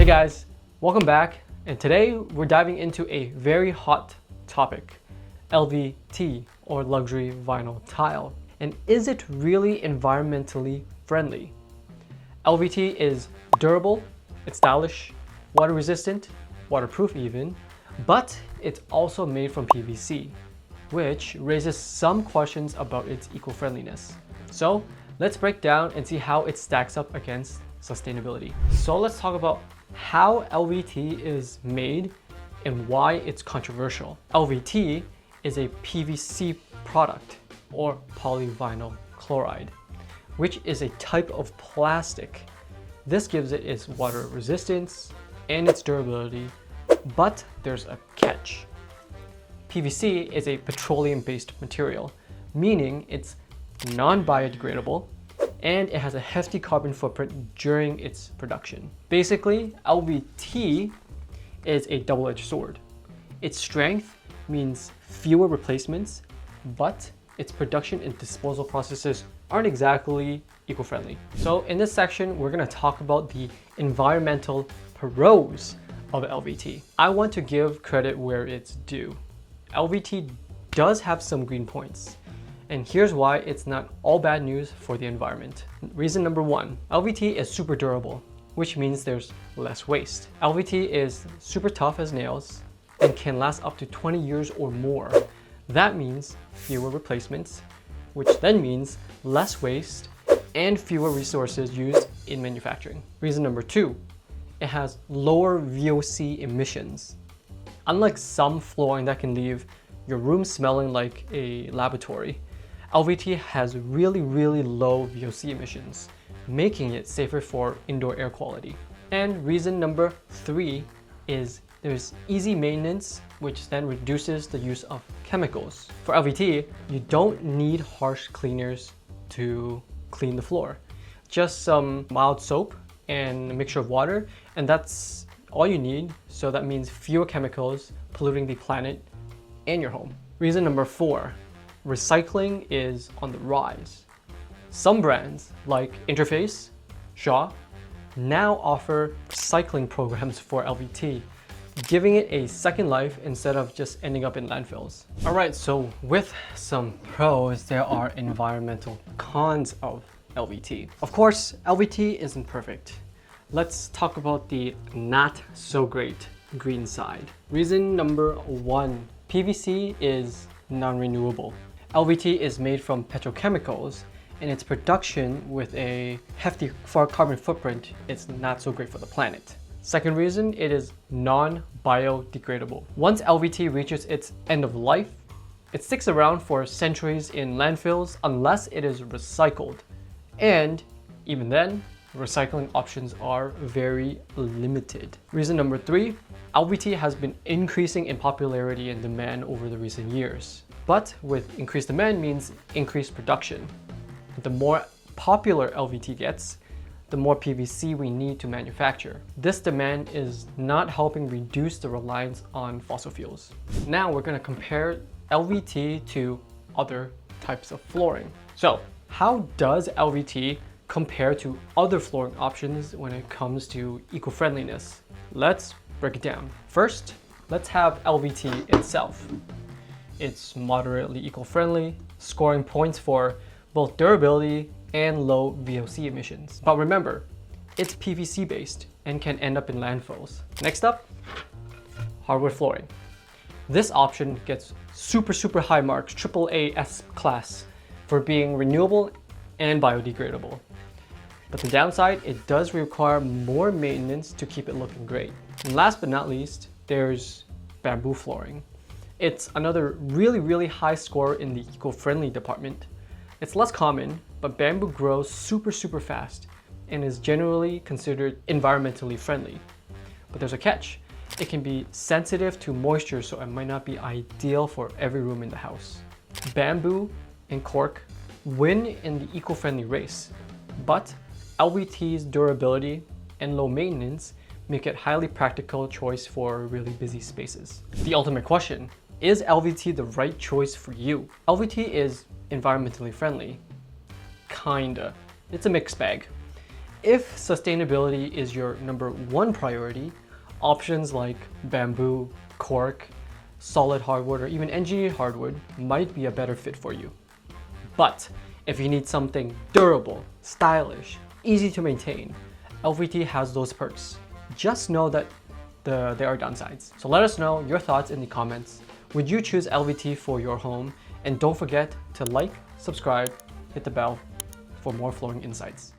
Hey guys, welcome back, and today we're diving into a very hot topic, LVT or luxury vinyl tile. And is it really environmentally friendly? LVT is durable, it's stylish, water resistant, waterproof even, but it's also made from PVC, which raises some questions about its eco-friendliness. So let's break down and see how it stacks up against sustainability. So let's talk about how LVT is made and why it's controversial. LVT is a PVC product, or polyvinyl chloride, which is a type of plastic. This gives it its water resistance and its durability, but there's a catch. PVC is a petroleum-based material, meaning it's non-biodegradable and it has a hefty carbon footprint during its production. Basically, LVT is a double-edged sword. Its strength means fewer replacements, but its production and disposal processes aren't exactly eco-friendly. So in this section, we're gonna talk about the environmental pros of LVT. I want to give credit where it's due. LVT does have some green points, and here's why it's not all bad news for the environment. Reason number one, LVT is super durable, which means there's less waste. LVT is super tough as nails and can last up to 20 years or more. That means fewer replacements, which then means less waste and fewer resources used in manufacturing. Reason number two, it has lower VOC emissions. Unlike some flooring that can leave your room smelling like a laboratory, LVT has really low VOC emissions, making it safer for indoor air quality. And reason number three is there's easy maintenance, which then reduces the use of chemicals. For LVT, you don't need harsh cleaners to clean the floor. Just some mild soap and a mixture of water, and that's all you need. So that means fewer chemicals polluting the planet and your home. Reason number four, recycling is on the rise. Some brands like Interface, Shaw, now offer recycling programs for LVT, giving it a second life instead of just ending up in landfills. All right, so with some pros, there are environmental cons of LVT. Of course, LVT isn't perfect. Let's talk about the not so great green side. Reason number one, PVC is non-renewable. LVT is made from petrochemicals, and its production with a hefty carbon footprint is not so great for the planet. Second reason, it is non-biodegradable. Once LVT reaches its end of life, it sticks around for centuries in landfills unless it is recycled. And even then, recycling options are very limited. Reason number three, LVT has been increasing in popularity and demand over the recent years. But with increased demand means increased production. The more popular LVT gets, the more PVC we need to manufacture. This demand is not helping reduce the reliance on fossil fuels. Now we're going to compare LVT to other types of flooring. So how does LVT compare to other flooring options when it comes to eco-friendliness? Let's break it down. First, let's have LVT itself. It's moderately eco-friendly, scoring points for both durability and low VOC emissions. But remember, it's PVC based and can end up in landfills. Next up, hardwood flooring. This option gets super high marks, AAA S class, for being renewable and biodegradable. But the downside, it does require more maintenance to keep it looking great. And last but not least, there's bamboo flooring. It's another really high score in the eco-friendly department. It's less common, but bamboo grows super fast and is generally considered environmentally friendly. But there's a catch. It can be sensitive to moisture, so it might not be ideal for every room in the house. Bamboo and cork win in the eco-friendly race, but LVT's durability and low maintenance make it a highly practical choice for really busy spaces. The ultimate question, is LVT the right choice for you? LVT is environmentally friendly. Kinda. It's a mixed bag. if sustainability is your number one priority, options like bamboo, cork, solid hardwood, or even engineered hardwood might be a better fit for you. But if you need something durable, stylish, easy to maintain, LVT has those perks. Just know that there are downsides. So let us know your thoughts in the comments. Would you choose LVT for your home? And don't forget to like, subscribe, hit the bell for more flooring insights.